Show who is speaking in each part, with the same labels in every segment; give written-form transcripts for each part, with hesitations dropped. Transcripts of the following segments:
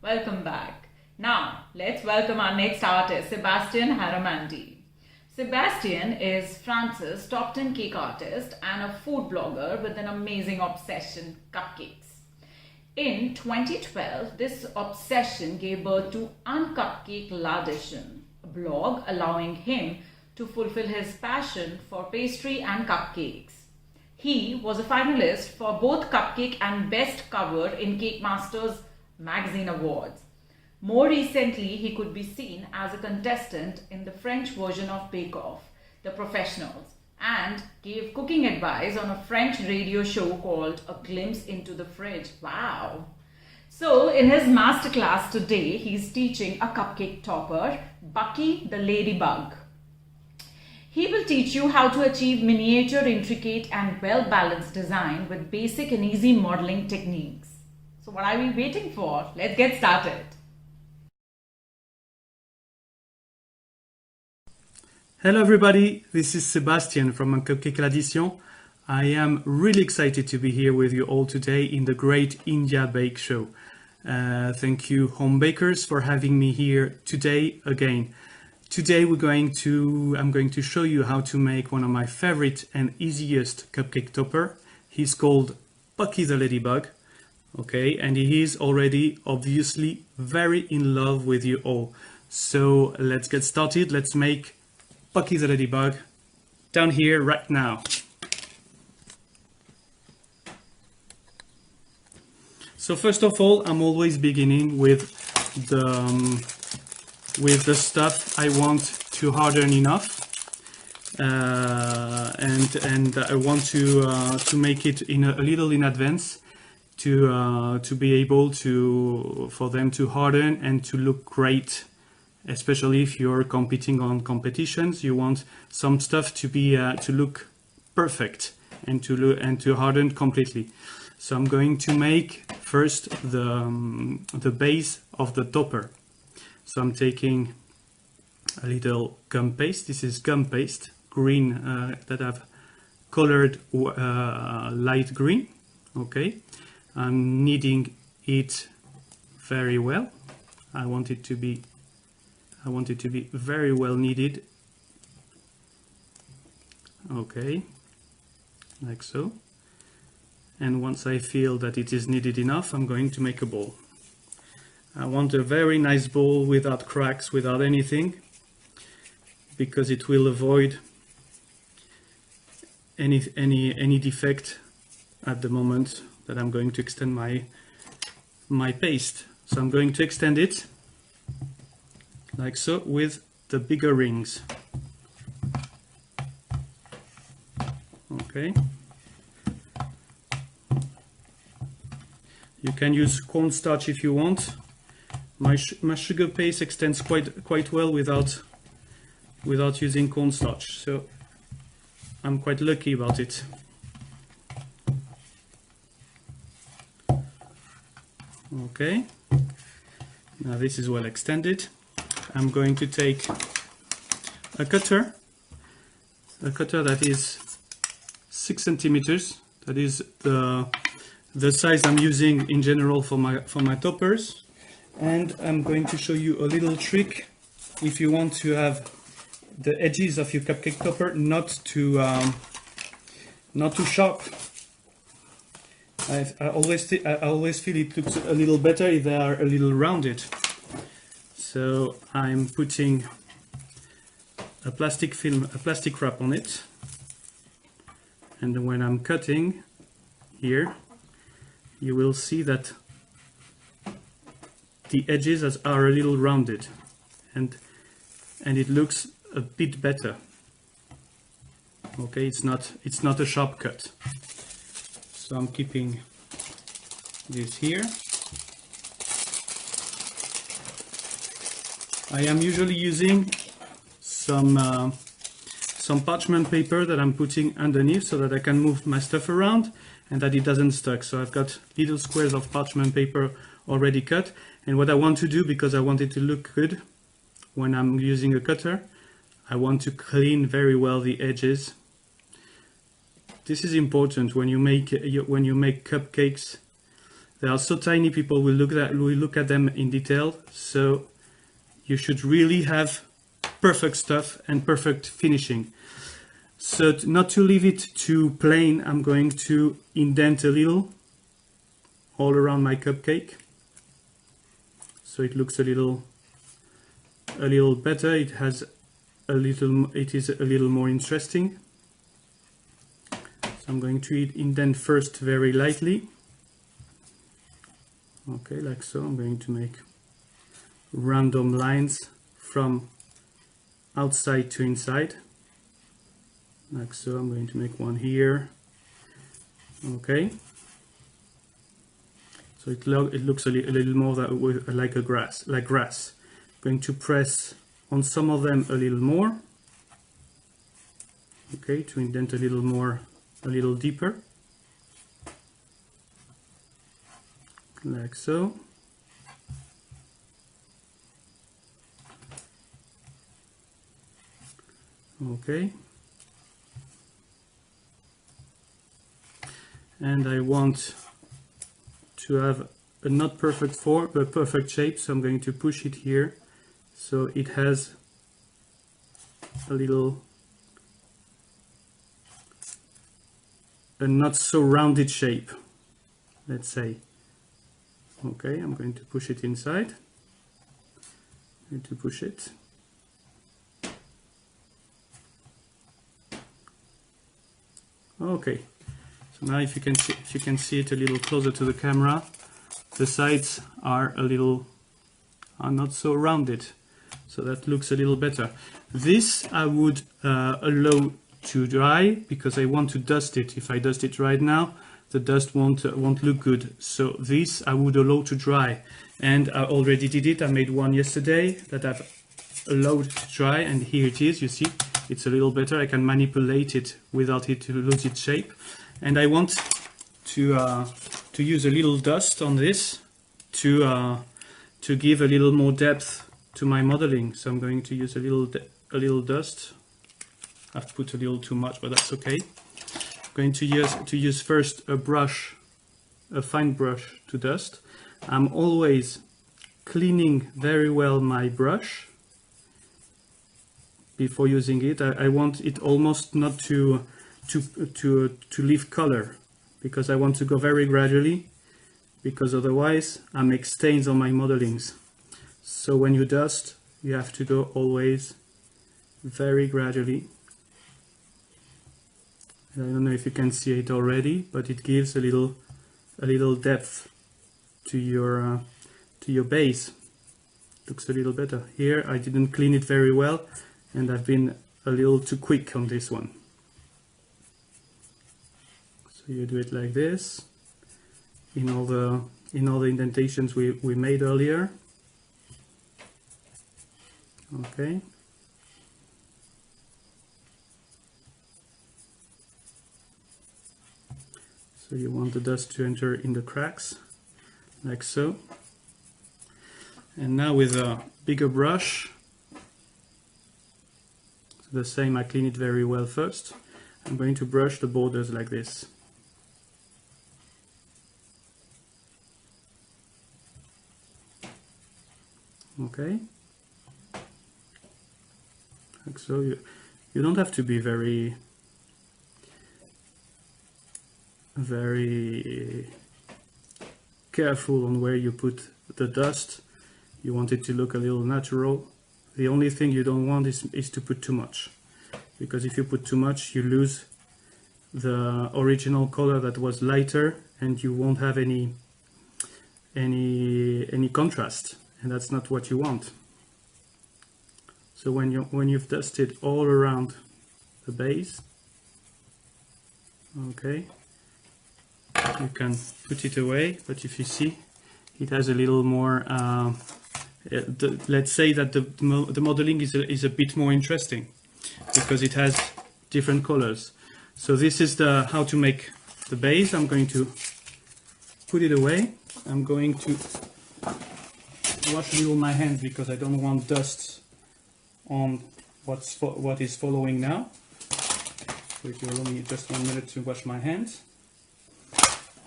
Speaker 1: Welcome back. Now, let's welcome our next artist, Sebastien Haramendy. Sebastien is France's top 10 cake artist and a food blogger with an amazing obsession, cupcakes. In 2012, this obsession gave birth to Un Cupcake, a blog allowing him to fulfill his passion for pastry and cupcakes. He was a finalist for both Cupcake and Best Cover in Cake Masters magazine awards. More recently, he could be seen as a contestant in the French version of Bake Off, The Professionals, and gave cooking advice on a French radio show called A Glimpse into the Fridge. Wow! So, in his masterclass today, he's teaching a cupcake topper, Bucky the Ladybug. He will teach you how to achieve miniature, intricate and well-balanced design with basic and easy modeling techniques. So what are we waiting for? Let's get started.
Speaker 2: Hello everybody, this is Sebastien from Un Cupcake. I am really excited to be here with you all today in the Great India Bake Show. Thank you home bakers for having me here today again. Today I'm going to show you how to make one of my favorite and easiest cupcake topper. He's called Bucky the Ladybug. Okay, and he is already obviously very in love with you all. So let's get started. Let's make Bucky the Ladybug down here right now. So first of all, I'm always beginning with the stuff I want to harden enough, and I want to make it a little in advance to be able for them to harden and to look great. Especially if you're competing on competitions, you want some stuff to be to look perfect and to harden completely. So I'm going to make first the base of the topper. So I'm taking a little gum paste. This is gum paste, green, that I've colored light green. Okay, I'm kneading it very well. I want it to be very well kneaded. Okay, like so. And once I feel that it is kneaded enough, I'm going to make a ball. I want a very nice ball without cracks, without anything, because it will avoid any defect at the moment that I'm going to extend my paste. So I'm going to extend it like so with the bigger rings. Okay. You can use cornstarch if you want. My sugar paste extends quite well without using cornstarch, so I'm quite lucky about it. Okay. Now this is well extended. I'm going to take a cutter that is 6 centimeters. That is the size I'm using in general for my toppers. And I'm going to show you a little trick if you want to have the edges of your cupcake topper not too sharp. I always feel it looks a little better if they are a little rounded. So I'm putting a plastic wrap on it, and when I'm cutting here, you will see that the edges are a little rounded, and it looks a bit better. Okay, it's not a sharp cut. So I'm keeping this here. I am usually using some parchment paper that I'm putting underneath so that I can move my stuff around and that it doesn't stuck. So I've got little squares of parchment paper already cut, and what I want to do, because I want it to look good when I'm using a cutter, I want to clean very well the edges. This is important when you make cupcakes. They are so tiny, people will look at them in detail. So you should really have perfect stuff and perfect finishing. So not to leave it too plain, I'm going to indent a little all around my cupcake, so it looks a little better. It is a little more interesting. So I'm going to indent first very lightly. Okay, like so. I'm going to make random lines from outside to inside. Like so. I'm going to make one here. Okay. So it looks a little more like grass. I'm going to press on some of them a little more. Okay, to indent a little more, a little deeper. Like so. Okay. And I want to have a not perfect form, but perfect shape, so I'm going to push it here so it has a not so rounded shape, let's say. Okay, I'm going to push it inside. I'm going to push it. Okay. So now if you can see it a little closer to the camera, the sides are not so rounded, so that looks a little better. This I would allow to dry because I want to dust it. If I dust it right now, the dust won't look good. So this I would allow to dry, and I already did it. I made one yesterday that I've allowed to dry, and here it is. You see, it's a little better. I can manipulate it without it to lose its shape. And I want to use a little dust on this to give a little more depth to my modeling. So I'm going to use a little dust. I've put a little too much, but that's okay. I'm going to use first a fine brush to dust. I'm always cleaning very well my brush before using it. I want it almost not to leave color, because I want to go very gradually, because otherwise I make stains on my modelings. So when you dust, you have to go always very gradually. I don't know if you can see it already, but it gives a little depth to your base. Looks a little better. Here I didn't clean it very well, and I've been a little too quick on this one. So you do it like this in all the indentations we made earlier. Okay. So you want the dust to enter in the cracks, like so. And now with a bigger brush, the same, I clean it very well first. I'm going to brush the borders like this. Okay, like so. You don't have to be very careful on where you put the dust. You want it to look a little natural. The only thing you don't want is to put too much, because if you put too much, you lose the original color that was lighter, and you won't have any contrast. And that's not what you want. So when you've dusted all around the base, okay, you can put it away. But if you see, it has a little more. Let's say that the modeling is a bit more interesting because it has different colors. So this is how to make the base. I'm going to put it away. I'm going to wash a little my hands because I don't want dust on what is following now. So if you allow me just 1 minute to wash my hands.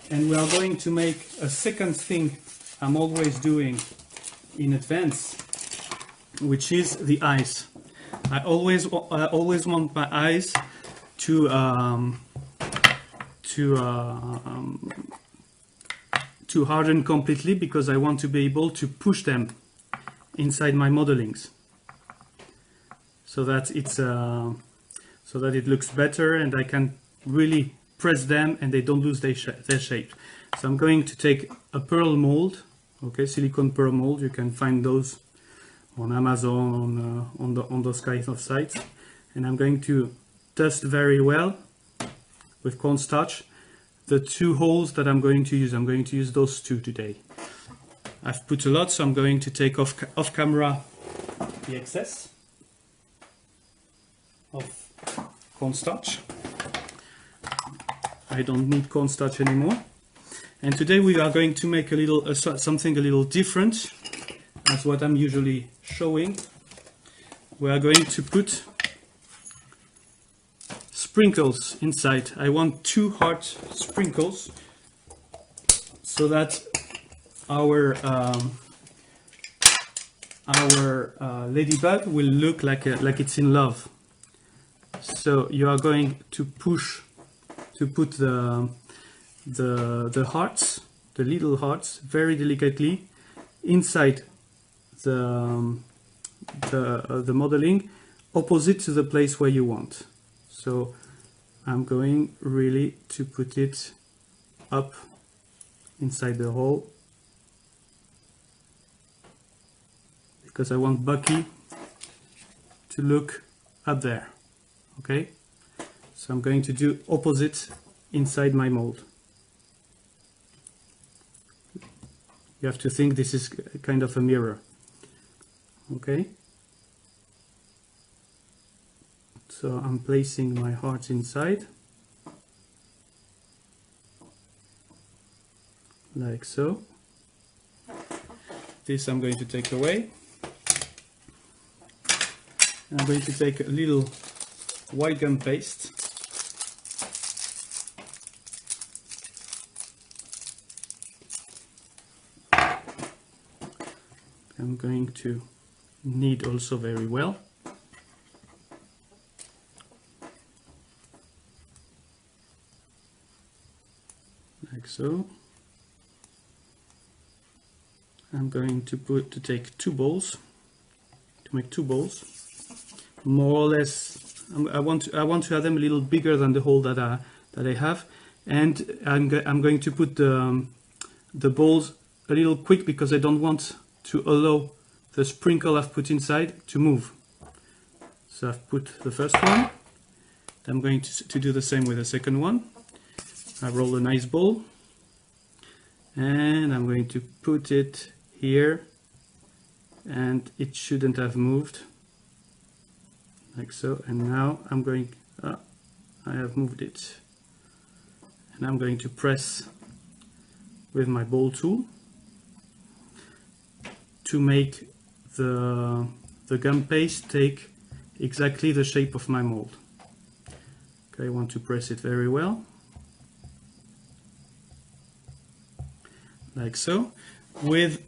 Speaker 2: And we are going to make a second thing I'm always doing in advance, which is the eyes. I always want my eyes to harden completely, because I want to be able to push them inside my modelings, so that it looks better and I can really press them and they don't lose their shape. So I'm going to take a pearl mold, okay, silicone pearl mold. You can find those on Amazon, on those kinds of sites, and I'm going to dust very well with cornstarch the two holes that I'm going to use. I'm going to use those two today. I've put a lot, so I'm going to take off camera the excess of cornstarch. I don't need cornstarch anymore. And today we are going to make a little something a little different as what I'm usually showing. We are going to put sprinkles inside. I want 2 heart sprinkles, so that our ladybug will look like it's in love. So you are going to put the hearts, the little hearts, very delicately inside the modeling, opposite to the place where you want. So I'm going really to put it up inside the hole, because I want Bucky to look up there. Okay, so I'm going to do opposite inside my mold. You have to think this is kind of a mirror. Okay, so I'm placing my hearts inside, like so. This I'm going to take away. I'm going to take a little white gum paste. I'm going to knead also very well. Like so. I'm going to take 2 bowls, to make 2 bowls, more or less. I want to have them a little bigger than the hole that I have, and I'm going to put the bowls a little quick, because I don't want to allow the sprinkle I've put inside to move. So I've put the first one. I'm going to do the same with the second one. I roll a nice ball, and I'm going to put it here, and it shouldn't have moved, like so. And now I'm going, I have moved it, and I'm going to press with my ball tool to make the gum paste take exactly the shape of my mold. Okay, I want to press it very well, like so. With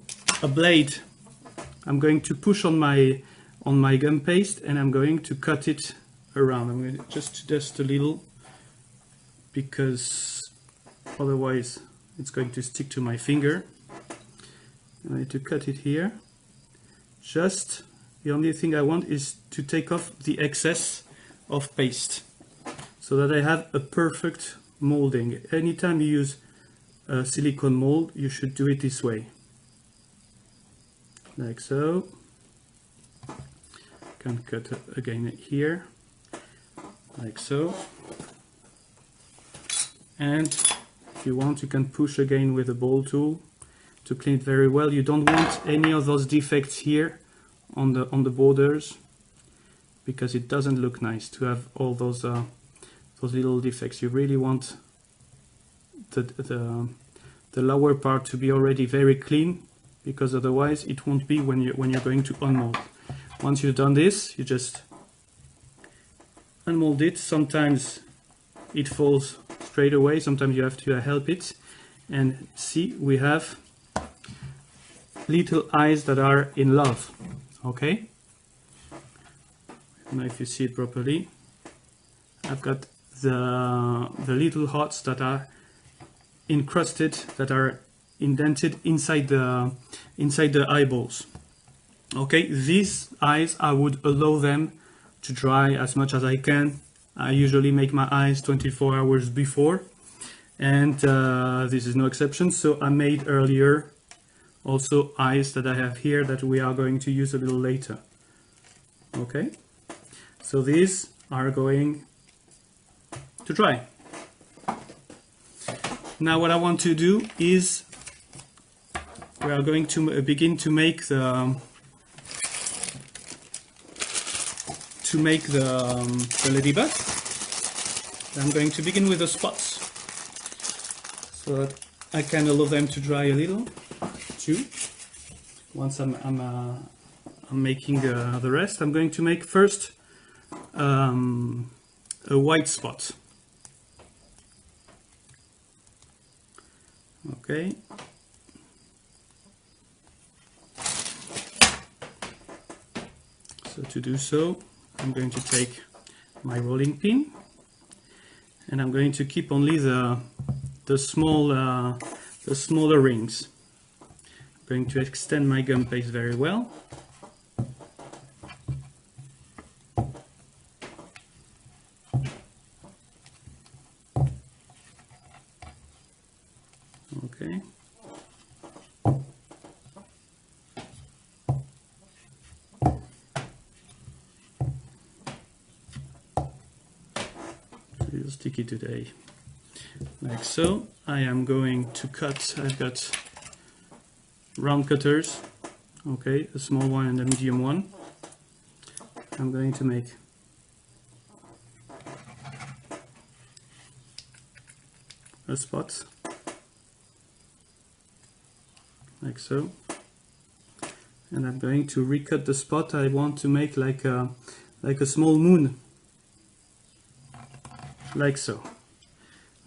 Speaker 2: a blade, I'm going to push on my gum paste, and I'm going to cut it around. I'm going to just dust a little, because otherwise it's going to stick to my finger. I need to cut it here. Just the only thing I want is to take off the excess of paste, so that I have a perfect molding. Anytime you use a silicone mold, you should do it this way, like so. Can cut again here, like so. And if you want, you can push again with a ball tool to clean it very well. You don't want any of those defects here on the borders, because it doesn't look nice to have all those little defects. You really want the lower part to be already very clean, because otherwise it won't be when you're going to unmold. Once you've done this, you just unmold it. Sometimes it falls straight away, sometimes you have to help it, and see, we have little eyes that are in love. Okay, I don't know if you see it properly. I've got the little hearts that are encrusted, that are indented inside the eyeballs. Okay, these eyes, I would allow them to dry as much as I can. I usually make my eyes 24 hours before, and this is no exception. So I made earlier also eyes that I have here that we are going to use a little later. Okay, so these are going to dry. Now what I want to do is we are going to begin to make the ladybug. I'm going to begin with the spots so that I can allow them to dry a little too. Once I'm making the rest, I'm going to make first a white spot. Okay. So to do so, I'm going to take my rolling pin, and I'm going to keep only the smaller rings. I'm going to extend my gum paste very well. Okay. Real sticky today. Like so. I am going to cut. I've got round cutters. Okay, a small one and a medium one. I'm going to make a spot. Like so. And I'm going to recut the spot. I want to make like a small moon. Like so.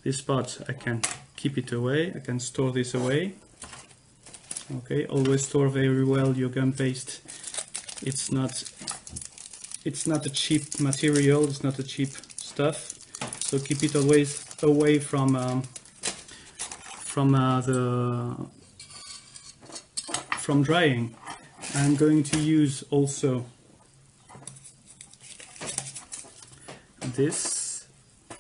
Speaker 2: This spot I can keep it away. I can store this away. Okay, always store very well your gum paste. It's not a cheap material. It's not a cheap stuff. So keep it always away from drying. I'm going to use also this,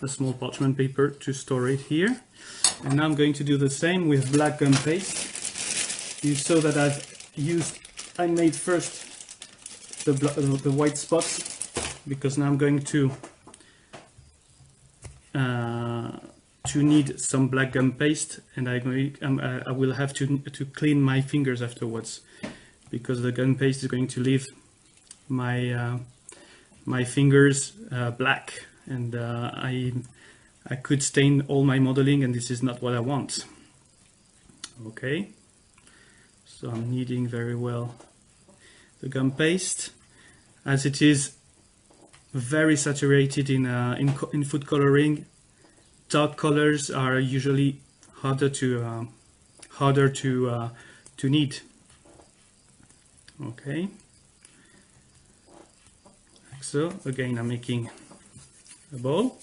Speaker 2: a small parchment paper to store it here. And now I'm going to do the same with black gum paste. You saw that I made first the white spots, because now I'm going to need some black gum paste, and I will have to clean my fingers afterwards, because the gum paste is going to leave my my fingers black, and I could stain all my modeling, and this is not what I want. Okay, so I'm kneading very well the gum paste, as it is very saturated in food coloring. Dark colors are usually harder to knead. Okay. So again, I'm making a bowl,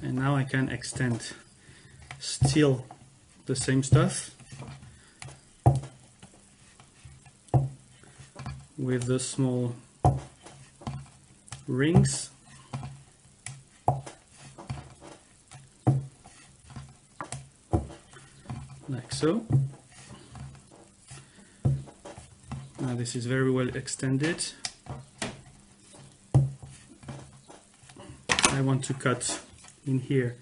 Speaker 2: and now I can extend still the same stuff with the small rings. Like so. Now this is very well extended. I want to cut in here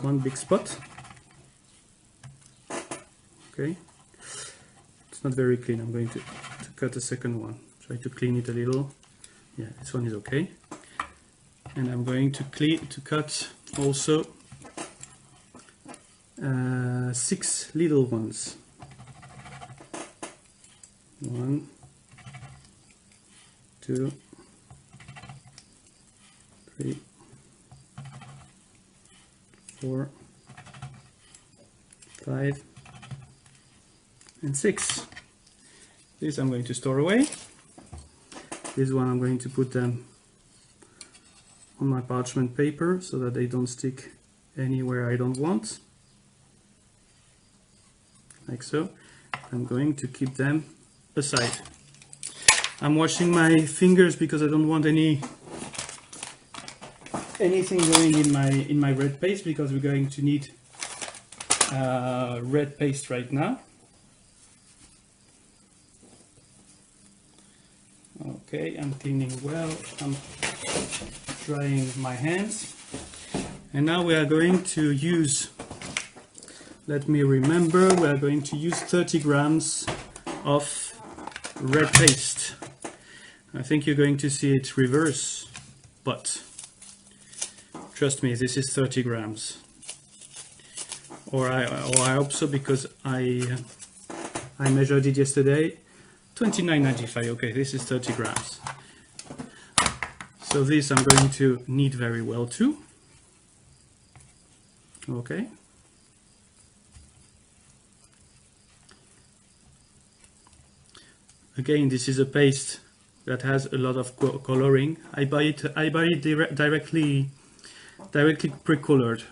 Speaker 2: one big spot. Okay, it's not very clean. I'm going to cut a second one. Try to clean it a little. Yeah, this one is okay. And I'm going to cut also 6 little ones. 1, 2, 3, 4, 5, and 6. This I'm going to store away. This one I'm going to put them on my parchment paper so that they don't stick anywhere I don't want. Like so. I'm going to keep them aside. I'm washing my fingers because I don't want anything going in my red paste, because we're going to need red paste right now. Okay, I'm cleaning well, I'm drying my hands, and now we are going to use, let me remember, we are going to use 30 grams of red paste. I think you're going to see it reverse, but trust me, this is 30 grams. Or I hope so, because I measured it yesterday. 29.95. Okay, this is 30 grams. So this I'm going to knead very well too. Okay. Again, this is a paste that has a lot of coloring. I buy it directly pre-colored.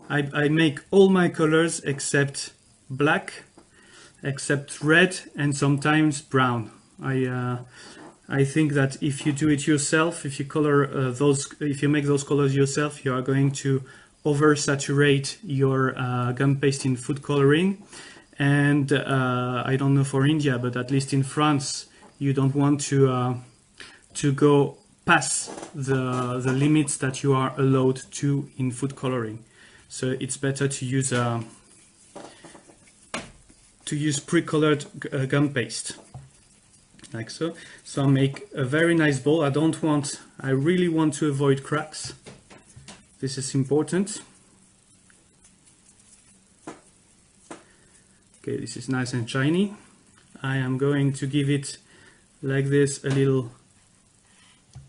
Speaker 2: I make all my colors except black, except red, and sometimes brown. I think that if you do it yourself, if you color if you make those colors yourself, you are going to oversaturate your gum paste in food coloring. And I don't know for India, but at least in France, you don't want to go past the limits that you are allowed to in food coloring. So it's better to use pre-colored gum paste, like so. So I make a very nice bowl. I really want to avoid cracks. This is important. Okay, this is nice and shiny. I am going to give it like this, a little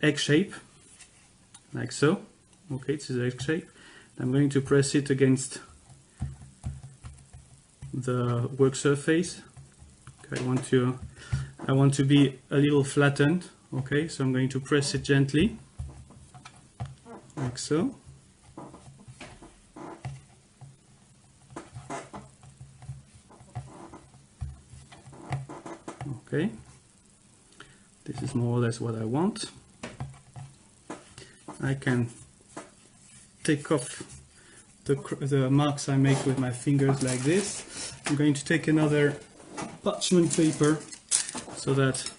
Speaker 2: egg shape, like so. Okay, it's an egg shape. I'm going to press it against the work surface. Okay, I want to be a little flattened. Okay, so I'm going to press it gently, like so. Okay, this is more or less what I want. I can take off the marks I make with my fingers like this. I'm going to take another parchment paper so that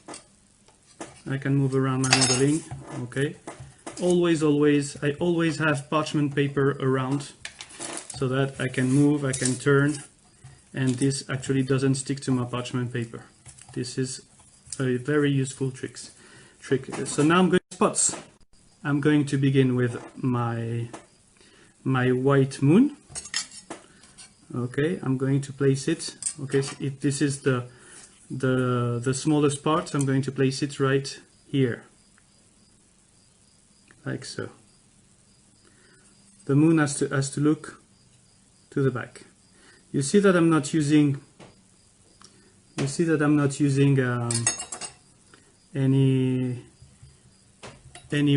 Speaker 2: I can move around my modeling. Okay, I always have parchment paper around so that I can move, I can turn, and this actually doesn't stick to my parchment paper. This is a very useful trick. So now I'm going to spots. I'm going to begin with my white moon. Okay, I'm going to place it. Okay, so this is the smallest part. I'm going to place it right here, like so. The moon has to look to the back. You see that I'm not using. You see that I'm not using any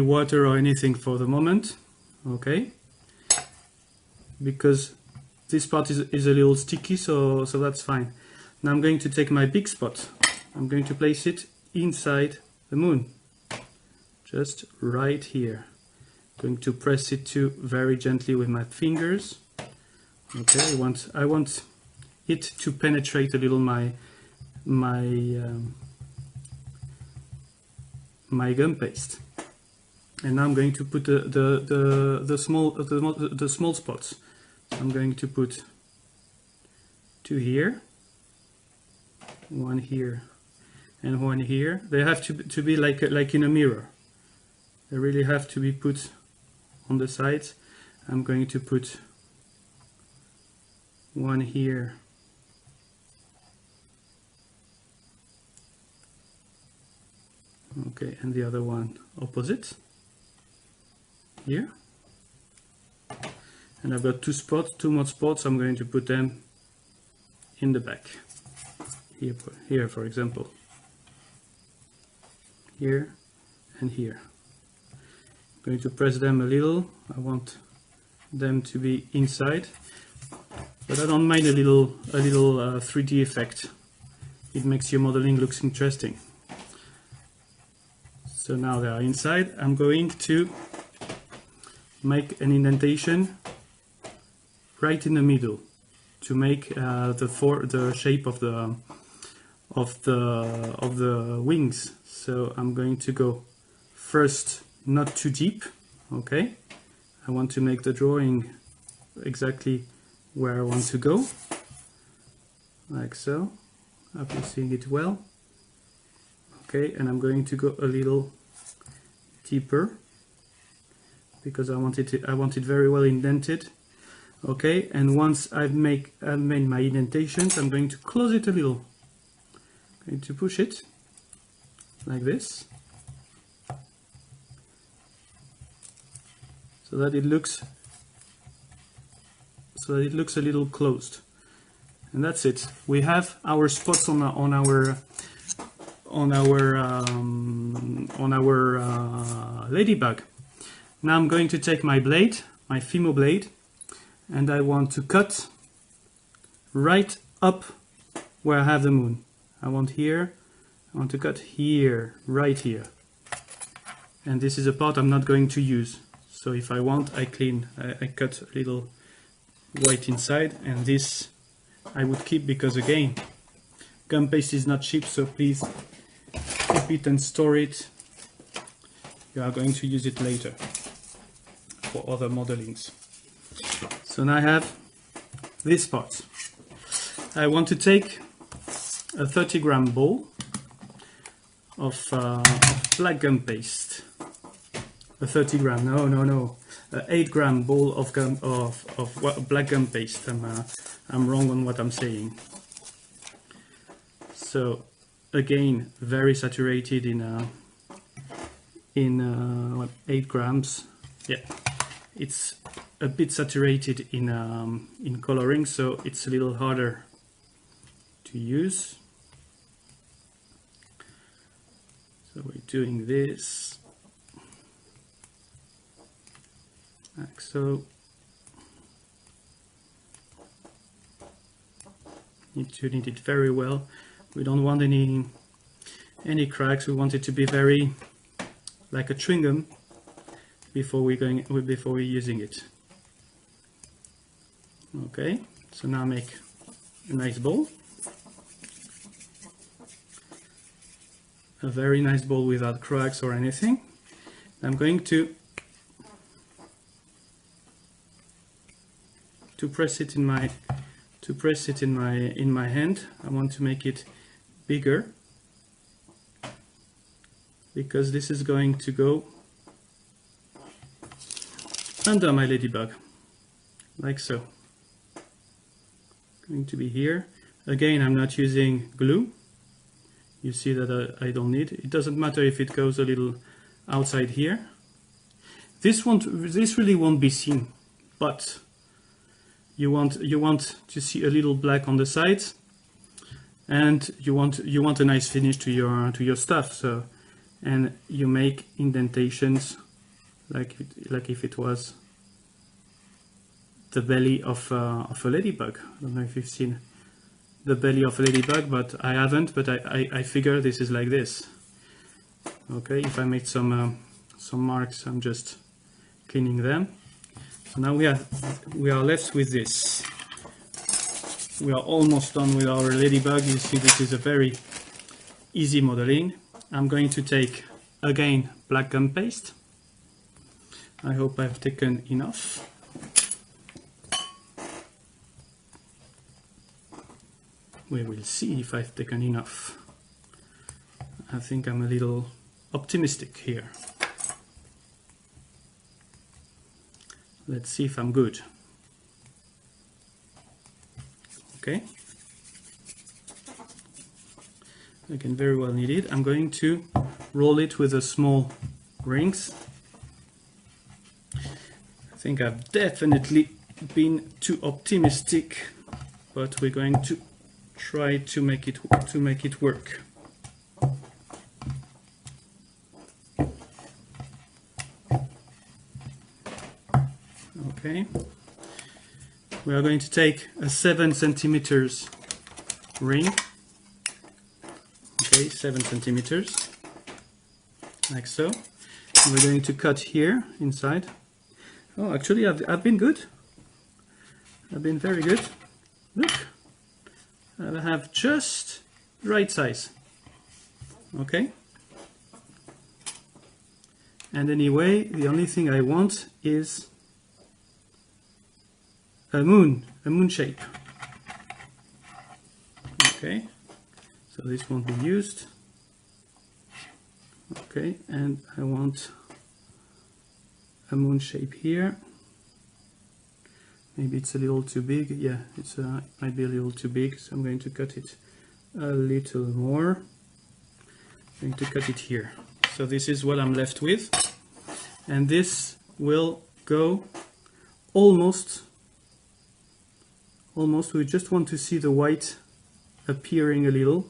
Speaker 2: water or anything for the moment. Okay, because this part is a little sticky, so that's fine. Now I'm going to take my big spot. I'm going to place it inside the moon, just right here. I'm going to press it too very gently with my fingers. Okay, I want it to penetrate a little my gum paste. And now I'm going to put the small spots. I'm going to put 2 here, 1 here, and 1 here. They have to be like in a mirror. They really have to be put on the sides. I'm going to put 1 here, okay, and the other one opposite here. And I've got 2 more spots. I'm going to put them in the back. Here for example. Here and here. I'm going to press them a little. I want them to be inside, but I don't mind a little 3D effect. It makes your modeling looks interesting. So now they are inside. I'm going to make an indentation right in the middle to make the shape of the wings. So I'm going to go first not too deep. Okay, I want to make the drawing exactly where I want to go, like so. I hope you're seeing it well. Okay, and I'm going to go a little deeper because I want it very well indented. Okay, and once I've made my indentations, I'm going to close it a little. I'm going to push it like this, so that it looks a little closed. And that's it. We have our spots on our ladybug. Now I'm going to take my blade, my Fimo blade, and I want to cut right up where I have the moon. I want to cut here, right here. And this is a part I'm not going to use. So if I want, I cut a little white inside, and this I would keep because again, gum paste is not cheap, so please keep it and store it. You are going to use it later for other modelings. So now I have this part. I want to take a 30-gram ball of black gum paste. A 30-gram, no, 8-gram ball of black gum paste. I'm wrong on what I'm saying. So again, very saturated in 8 grams. Yeah, it's a bit saturated in coloring, so it's a little harder to use. So we're doing this like so. Need to knead it very well. We don't want any cracks. We want it to be very like a chewing gum before we're using it. Okay, so now make a nice ball. A very nice ball without cracks or anything. I'm going to press it in my hand. I want to make it bigger because this is going to go under my ladybug, like so. Going to be here. Again, I'm not using glue. You see that I don't need. It doesn't matter if it goes a little outside here. This really won't be seen, but you want to see a little black on the sides, and you want a nice finish to your stuff. So, and you make indentations like if it was the belly of a ladybug. I don't know if you've seen the belly of a ladybug, but I haven't. But I figure this is like this. Okay, if I made some marks, I'm just cleaning them. So now we are left with this. We are almost done with our ladybug. You see, this is a very easy modeling. I'm going to take again black gum paste. I hope I've taken enough. We will see if I've taken enough. I think I'm a little optimistic here. Let's see if I'm good. Okay. I can very well knead it. I'm going to roll it with a small rings. I think I've definitely been too optimistic, but we're going to try to make it work. Okay, we are going to take a 7 centimeters ring. Okay, 7 centimeters, like so. And we're going to cut here inside. Oh, actually, I've been good. I've been very good. Look, I have just right size. Okay. And anyway, the only thing I want is a moon shape. Okay, so this won't be used. Okay, and I want a moon shape here. Maybe it's a little too big. Yeah, it might be a little too big, so I'm going to cut it a little more. I'm going to cut it here. So this is what I'm left with, and this will go almost. We just want to see the white appearing a little,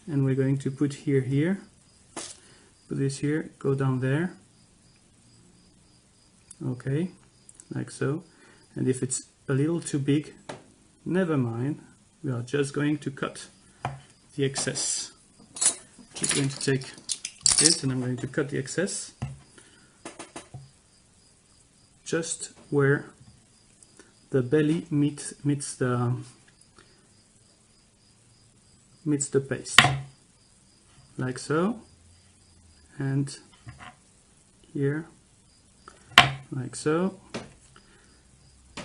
Speaker 2: and we're going to put here, put this here, go down there. Okay, like so. And if it's a little too big, never mind, we are just going to cut the excess. I'm going to take this and I'm going to cut the excess just where the belly meets the paste, like so, and here, like so,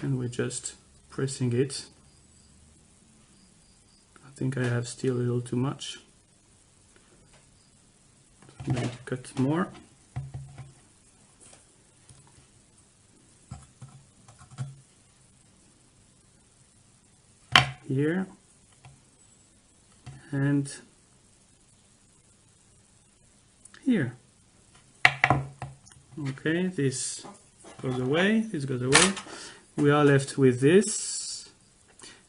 Speaker 2: and we're just pressing it. I think I have still a little too much. I'm going to cut more. Here and here. Okay, this goes away, this goes away. We are left with this.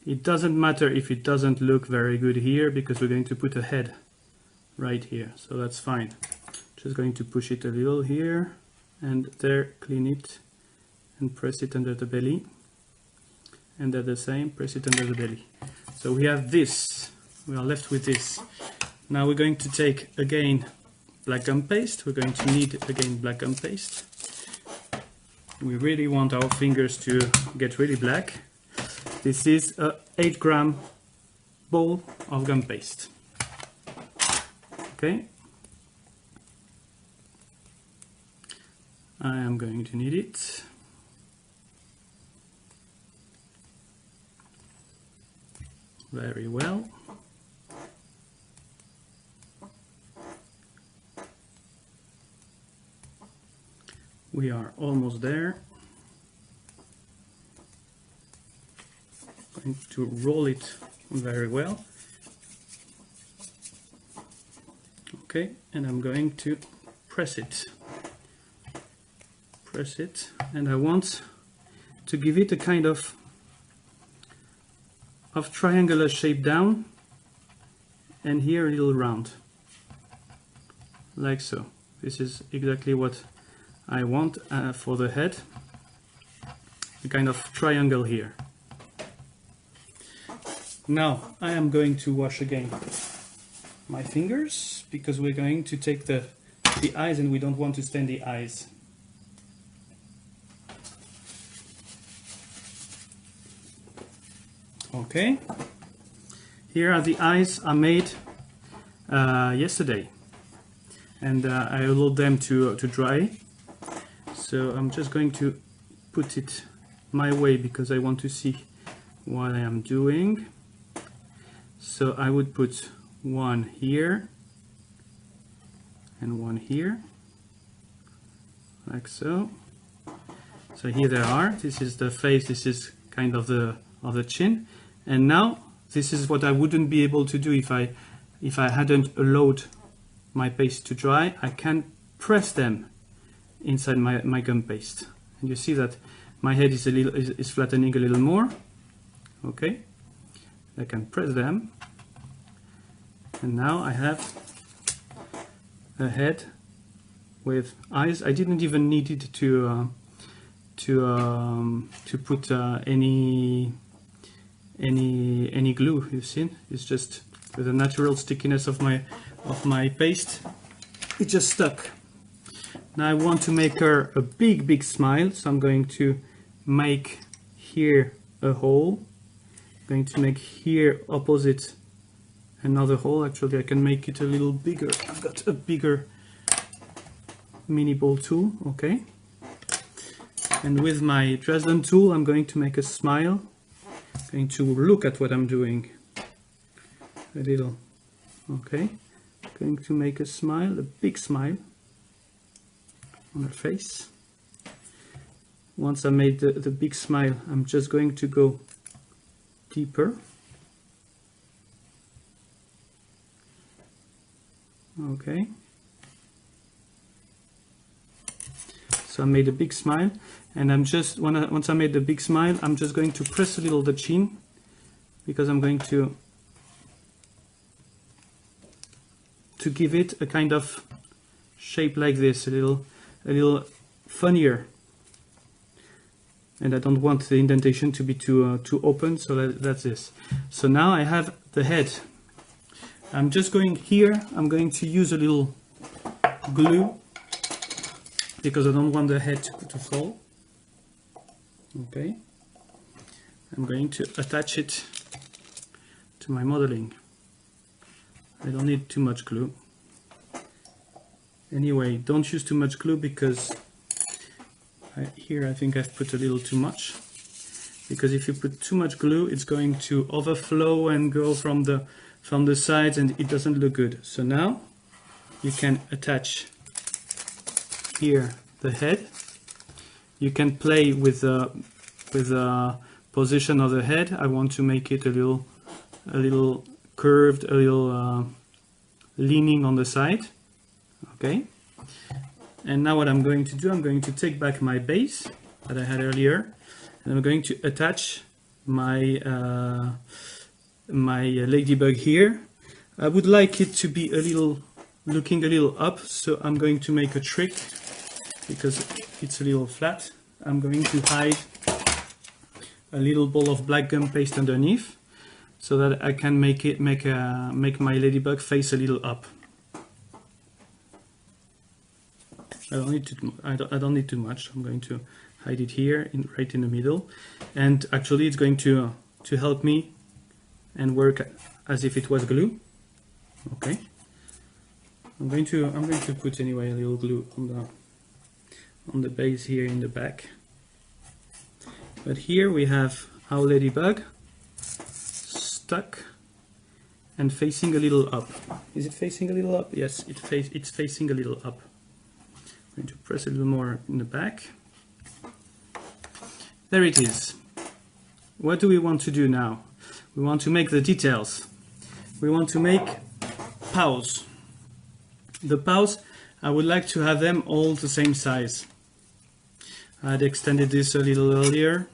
Speaker 2: It doesn't matter if it doesn't look very good here, because we're going to put a head right here, so that's fine. Just going to push it a little here and there, clean it and press it under the belly, and at the same, press it under the belly. So we have this, we are left with this. Now we're going to take again black gum paste. We're going to need again black gum paste. We really want our fingers to get really black. This is a 8-gram bowl of gum paste. Okay. I am going to need it. Very well. We are almost there. Going to roll it very well. Okay, and I'm going to press it. Press it, and I want to give it a kind of triangular shape down, and here a little round, like so. This is exactly what I want for the head, a kind of triangle here. Now I am going to wash again my fingers, because we're going to take the eyes, and we don't want to stain the eyes. Okay, here are the eyes I made yesterday, and I allowed them to dry. So I'm just going to put it my way, because I want to see what I am doing. So I would put one here and one here, like so. So here they are. This is the face, this is kind of the chin. And now this is what I wouldn't be able to do if I hadn't allowed my paste to dry. I can press them inside my gum paste, and you see that my head is flattening a little more. Okay, I can press them, and now I have a head with eyes. I didn't even need it to put any glue. You've seen, it's just with the natural stickiness of my paste, it just stuck. Now I want to make her a big smile, so I'm going to make here a hole. I'm going to make here opposite another hole. Actually, I can make it a little bigger. I've got a bigger mini ball tool, okay. And with my Dresden tool, I'm going to make a smile. I'm going to look at what I'm doing. A little, okay. I'm going to make a smile, a big smile on her face. Once I made the big smile, I'm just going to go deeper. Okay. So I made a big smile, and I'm just once I made the big smile, I'm just going to press a little the chin, because I'm going to give it a kind of shape like this, a little funnier. And I don't want the indentation to be too open, so that's this. So now I have the head. I'm just going here, I'm going to use a little glue, because I don't want the head to fall. Okay. I'm going to attach it to my modeling. I don't need too much glue. Anyway, don't use too much glue, because here I think I've put a little too much, because if you put too much glue, it's going to overflow and go from the sides, and it doesn't look good. So now you can attach here the head. You can play with the position of the head. I want to make it a little curved, a little leaning on the side. Okay. And now what I'm going to do, I'm going to take back my base that I had earlier, and I'm going to attach my my ladybug here. I would like it to be looking a little up, so I'm going to make a trick, because it's a little flat. I'm going to hide a little ball of black gum paste underneath, so that I can make my ladybug face a little up. I don't need too much. I'm going to hide it here, right in the middle, and actually it's going to help me and work as if it was glue. Okay. I'm going to put anyway a little glue on the base here in the back. But here we have our ladybug stuck and facing a little up. Is it facing a little up? Yes, it's facing a little up. I'm going to press a little more in the back. There it is. What do we want to do now? We want to make the details. We want to make paws. The paws, I would like to have them all the same size. I had extended this a little earlier,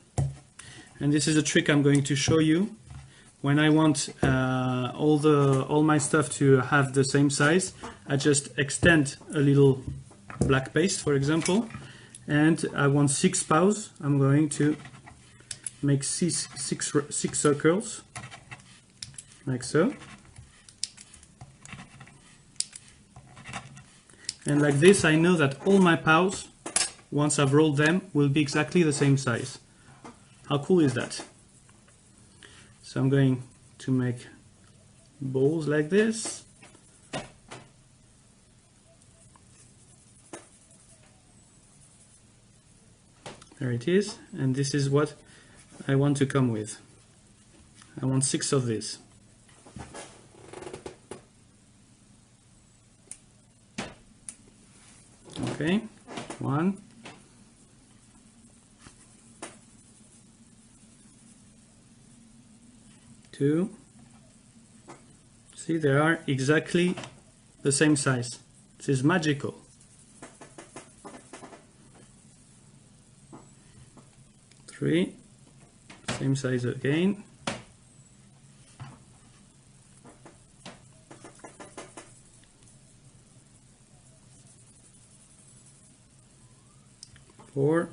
Speaker 2: and this is a trick I'm going to show you. When I want all my stuff to have the same size, I just extend a little black paste, for example, and I want 6 paws. I'm going to make six circles, like so. And like this, I know that all my paws, once I've rolled them, will be exactly the same size. How cool is that? So I'm going to make balls like this. There it is, and this is what I want to come with. I want 6 of these. Okay, 1, 2. See, they are exactly the same size. This is magical. 3, same size again. 4,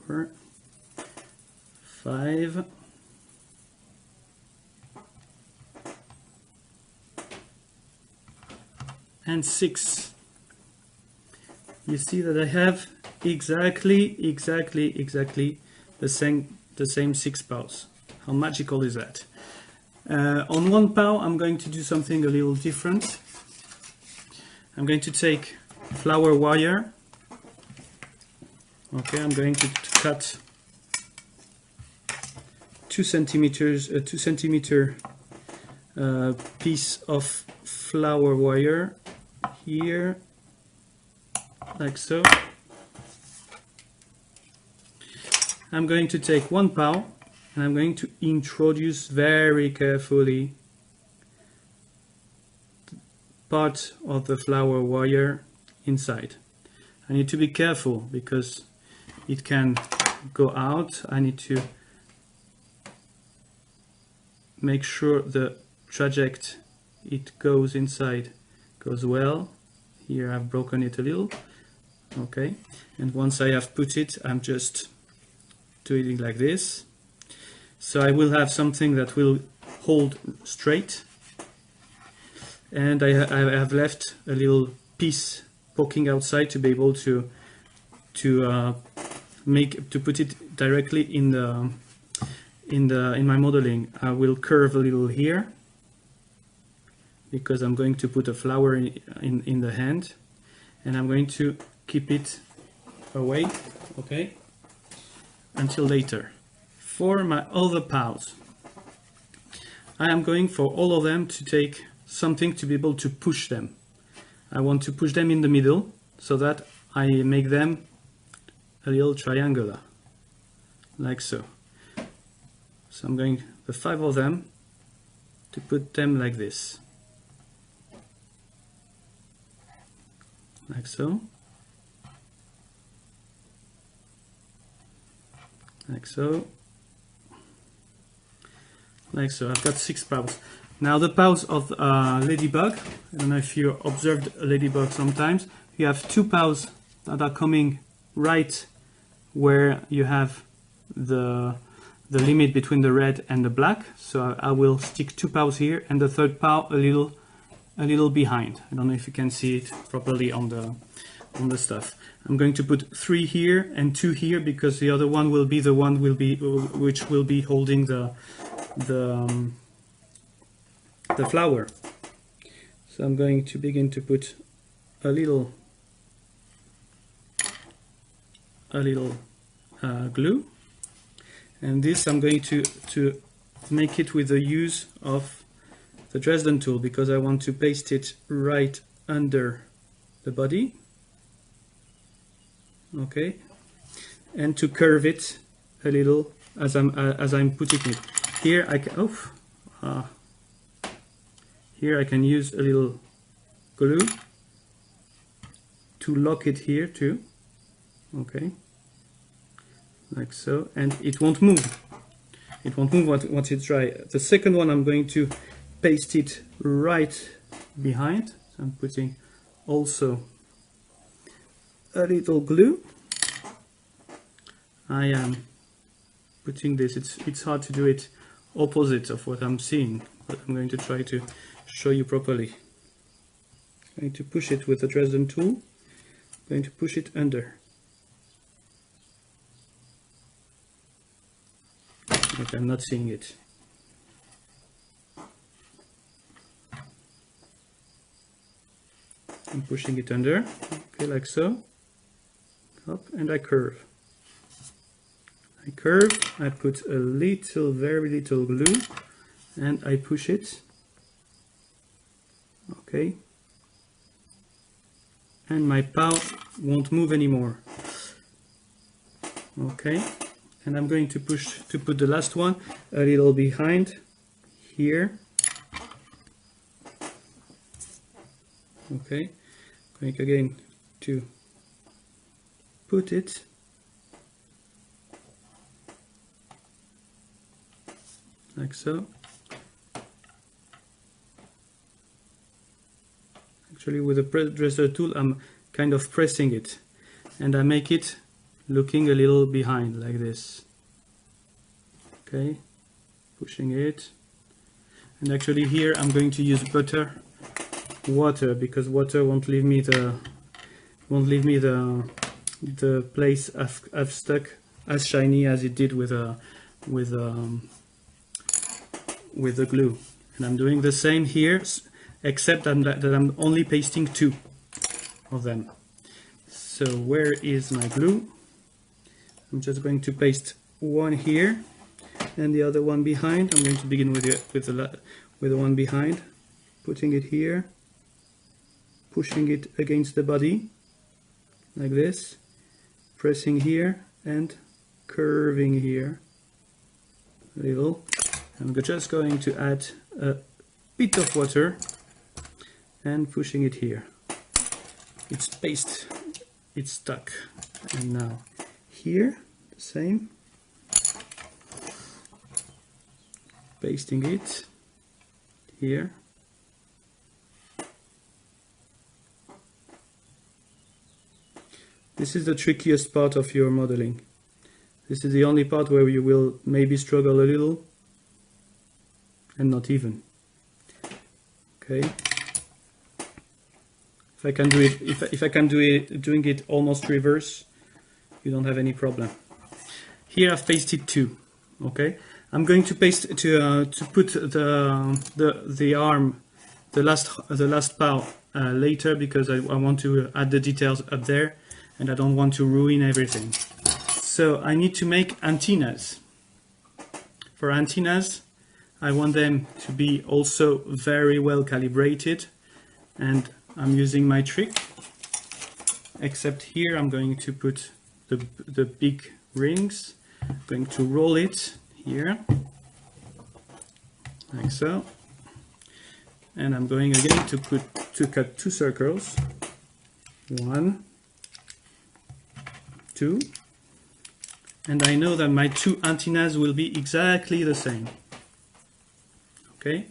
Speaker 2: 4, 5, and 6. You see that I have exactly the same 6 paws. How magical is that? On one paw I'm going to do something a little different. I'm going to take flower wire. Okay, I'm going to cut 2 centimeter piece of flower wire here, like so. I'm going to take one paw and I'm going to introduce very carefully part of the flower wire inside. I need to be careful because it can go out. I need to make sure the trajectory it goes inside goes well. Here I've broken it a little. Okay, and once I have put it, I'm just doing it like this. So I will have something that will hold straight, and I have left a little piece poking outside to be able to put it directly in my modeling. I will curve a little here because I'm going to put a flower in the hand, and I'm going to keep it away, okay, until later. For my other paws, I am going for all of them to take something to be able to push them. I want to push them in the middle so that I make them a little triangular, like so. So I'm going, the 5 of them, to put them like this, like so, like so, like so. I've got 6 paws. Now the paws of Ladybug, I don't know if you observed a Ladybug sometimes, you have 2 paws that are coming right where you have the limit between the red and the black. So I will stick 2 paws here, and the third paw a little behind. I don't know if you can see it properly on the stuff. I'm going to put 3 here and 2 here because the other one will be the one which will be holding the flower. So I'm going to begin to put a little glue, and this I'm going to make it with the use of the Dresden tool because I want to paste it right under the body, okay, and to curve it a little as I'm putting it. Here I can here I can use a little glue to lock it here too, okay, like so, and it won't move. It won't move once it's dry. The second one I'm going to paste it right behind. So I'm putting also a little glue. I am putting this, it's hard to do it opposite of what I'm seeing, but I'm going to try to show you properly. I'm going to push it with the Dresden tool. I'm going to push it under. But I'm not seeing it. I'm pushing it under, okay, like so. Up, and I curve. I curve, I put a little, very little glue, and I push it. Okay. And my paw won't move anymore. Okay. And I'm going to put the last one a little behind here. Okay. Going again to put it like so. Actually, with the dresser tool, I'm kind of pressing it, and I make it looking a little behind, like this. Okay, pushing it. And actually here I'm going to use water, because water won't leave me the place I've stuck as shiny as it did with the glue. And I'm doing the same here, except that I'm only pasting 2 of them. So where is my glue? I'm just going to paste one here and the other one behind. I'm going to begin with the one behind, putting it here, pushing it against the body like this, pressing here and curving here a little. I'm just going to add a bit of water and pushing it here. It's paste, it's stuck. And now here the same, pasting it here. This is the trickiest part of your modeling. This is the only part where you will maybe struggle a little, and not even. Okay. If I can do it, if I can do it, doing it almost reverse, you don't have any problem. Here I've pasted 2. Okay. I'm going to paste to put the arm, the last part later, because I want to add the details up there, and I don't want to ruin everything. So I need to make antennas. For antennas, I want them to be also very well calibrated, and I'm using my trick, except here I'm going to put the big rings. I'm going to roll it here, like so, and I'm going again to cut 2 circles, 1, 2, and I know that my 2 antennas will be exactly the same. Okay,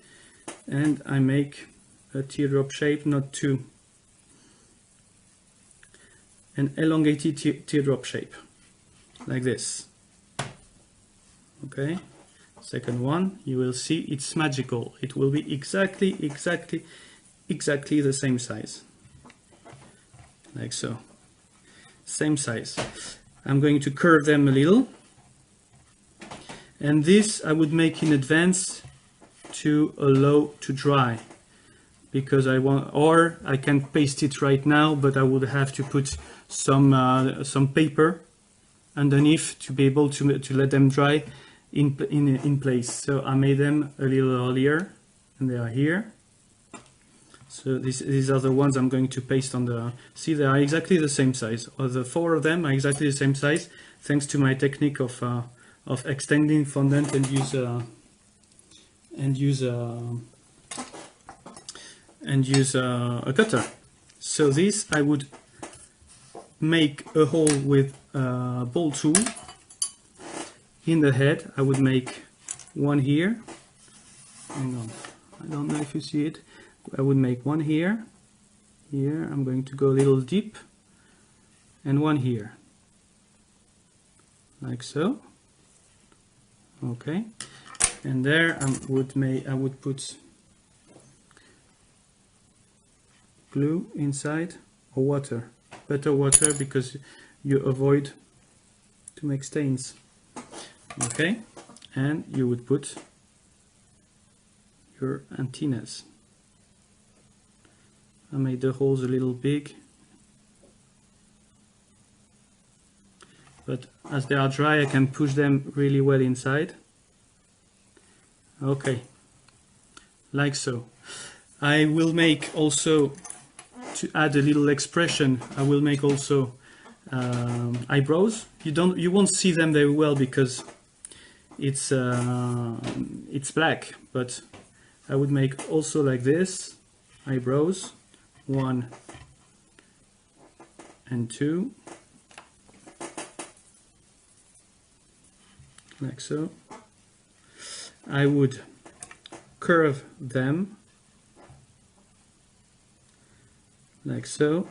Speaker 2: and I make a teardrop shape, not 2, an elongated teardrop shape, like this. Okay, second one, you will see it's magical. It will be exactly the same size, like so, same size. I'm going to curve them a little, and this I would make in advance to allow to dry, because I want, or I can paste it right now, but I would have to put some paper underneath to be able to let them dry in place. So I made them a little earlier, and they are here. So these are the ones I'm going to paste on the, see, they are exactly the same size, or the 4 of them are exactly the same size, thanks to my technique of extending fondant and use a cutter. So this I would make a hole with a ball tool. In the head I would make one here. Hang on, I don't know if you see it. I would make one here. Here I'm going to go a little deep, and one here, like so. Okay, and there I would put glue inside, or water. Better water, because you avoid to make stains. Okay, and you would put your antennas. I made the holes a little big, but as they are dry I can push them really well inside. Okay, like so. I will make also, to add a little expression, I will make also eyebrows. You won't see them very well because it's black, but I would make also like this, eyebrows, 1 and 2, like so. I would curve them like so,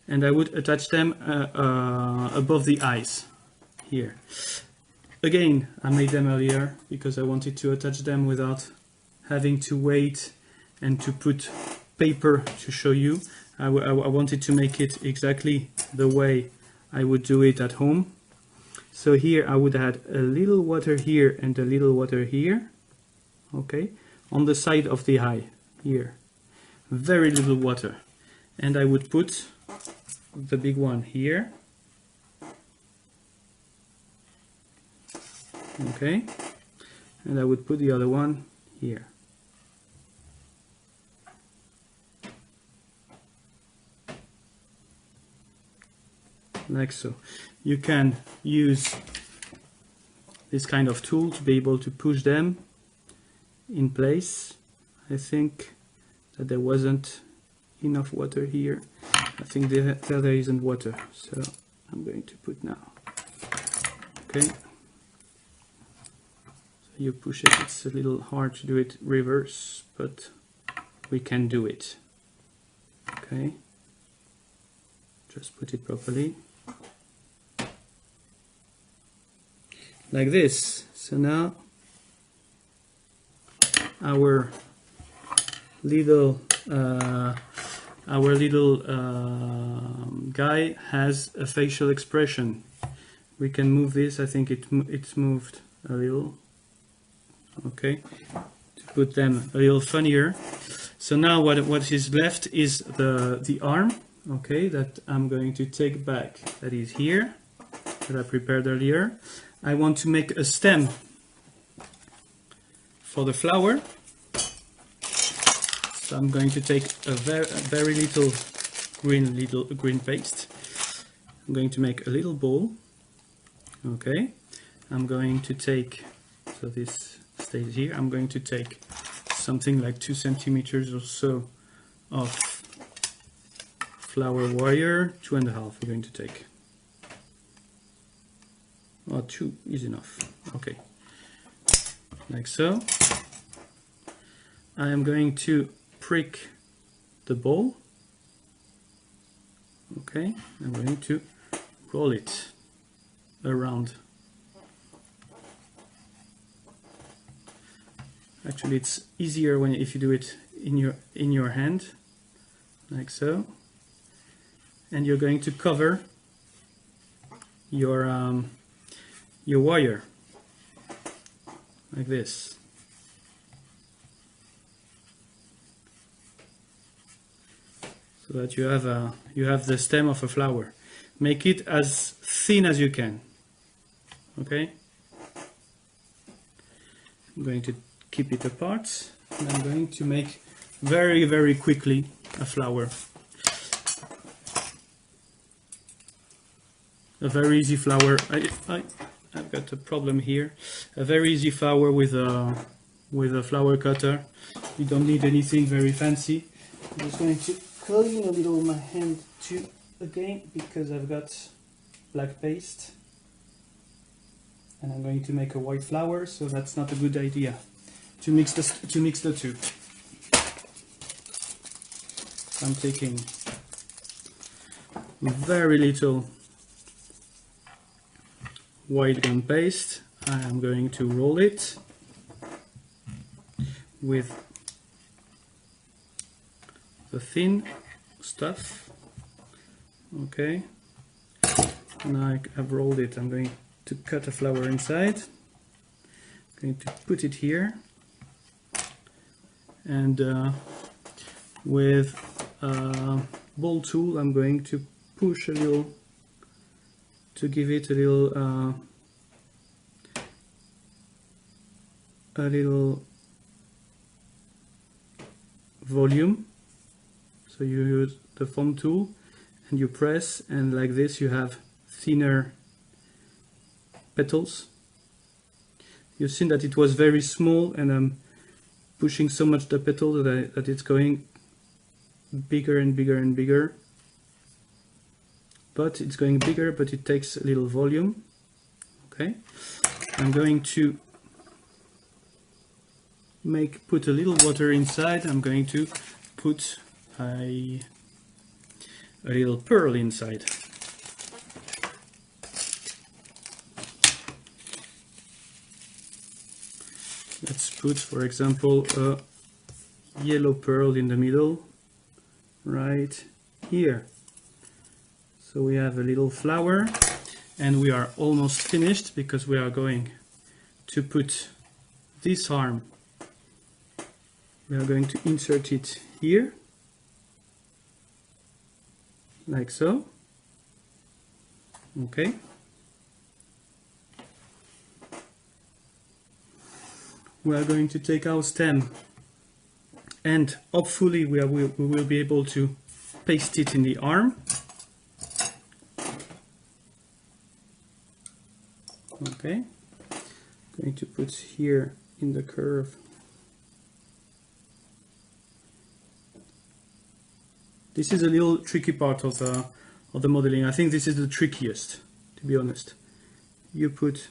Speaker 2: and I would attach them above the eyes here. Again, I made them earlier because I wanted to attach them without having to wait and to put paper to show you. I wanted to make it exactly the way I would do it at home. So here I would add a little water here and a little water here, okay, on the side of the eye here, very little water, and I would put the big one here, okay, and I would put the other one here. Like so. You can use this kind of tool to be able to push them in place. I think that there wasn't enough water here. I think there isn't water, so I'm going to put now. Okay. So you push it. It's a little hard to do it reverse, but we can do it. Okay. Just put it properly. Like this. So now our little guy has a facial expression. We can move this. I think it's moved a little. Okay, to put them a little funnier. So now what is left is the arm. Okay, that I'm going to take back. That is here, that I prepared earlier. I want to make a stem for the flower. So I'm going to take a very little green paste. I'm going to make a little bowl. Okay, I'm going to take, so this stays here. I'm going to take something like 2 centimeters or so of flower wire, 2.5 we're going to take. Or 2 is enough. Okay, like so. I am going to prick the ball. Okay, I'm going to roll it around. Actually, it's easier if you do it in your hand, like so. And you're going to cover your wire like this. So that you have the stem of a flower. Make it as thin as you can. Okay? I'm going to keep it apart, and I'm going to make very quickly a flower. A very easy flower. I've got a problem here. A very easy flower with a flower cutter. You don't need anything very fancy. I'm just going to clean a little my hand too again because I've got black paste, and I'm going to make a white flower, so that's not a good idea to mix the two. I'm taking very little white gum paste. I am going to roll it with the thin stuff. Okay, now I've rolled it. I'm going to cut a flower inside. I'm going to put it here, and with a ball tool I'm going to push a little to give it a little volume. So you use the foam tool and you press, and like this you have thinner petals. You've seen that it was very small, and I'm pushing so much the petal that it's going bigger and bigger and bigger. But it's going bigger, but it takes a little volume. Okay, I'm going to put a little water inside. I'm going to put a little pearl inside. Let's put, for example, a yellow pearl in the middle, right here. So we have a little flower, and we are almost finished because we are going to put this arm. We are going to insert it here, like so. Okay. We are going to take our stem, and hopefully we will be able to paste it in the arm. Okay, going to put here in the curve. This is a little tricky part of the modeling. I think this is the trickiest, to be honest. You put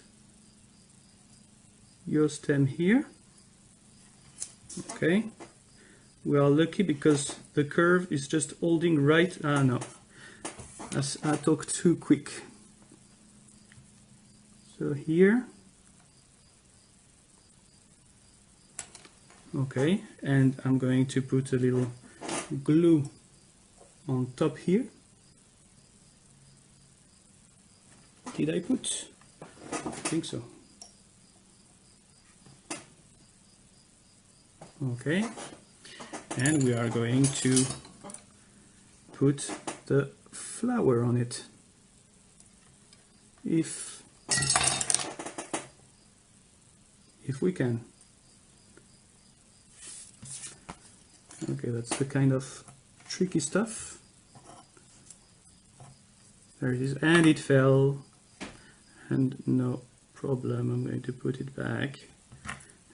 Speaker 2: your stem here. Okay, we are lucky because the curve is just holding right. No, as I talked too quick. So here, okay, and I'm going to put a little glue on top here. Did I put? I think so. Okay, and we are going to put the flower on it. If we can. Okay, that's the kind of tricky stuff. There it is, and it fell, and no problem, I'm going to put it back,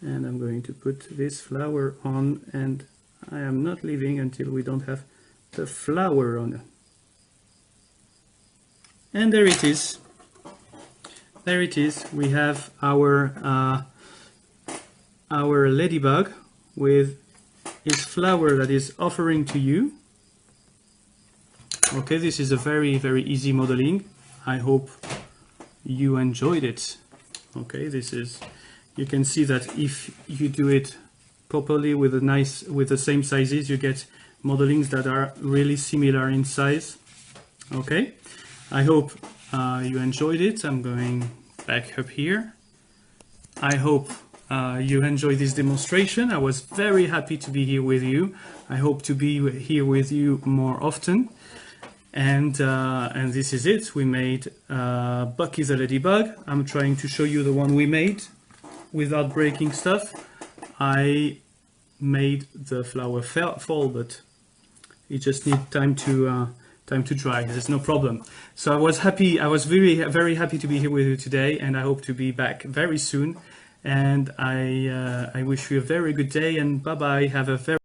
Speaker 2: and I'm going to put this flower on, and I am not leaving until we don't have the flower on. And there it is. There it is. We have our ladybug with its flower that is offering to you. Okay, this is a very, very easy modeling. I hope you enjoyed it. Okay, this is, you can see that if you do it properly with the same sizes, you get modelings that are really similar in size. Okay, I hope you enjoyed it. I'm going back up here. I hope you enjoyed this demonstration. I was very happy to be here with you. I hope to be here with you more often. And this is it. We made Bucky the Ladybug. I'm trying to show you the one we made without breaking stuff. I made the flower fall, but it just needs time to dry. There's no problem. So I was happy. I was very, very happy to be here with you today, and I hope to be back very soon. And I wish you a very good day, and bye bye. Have a very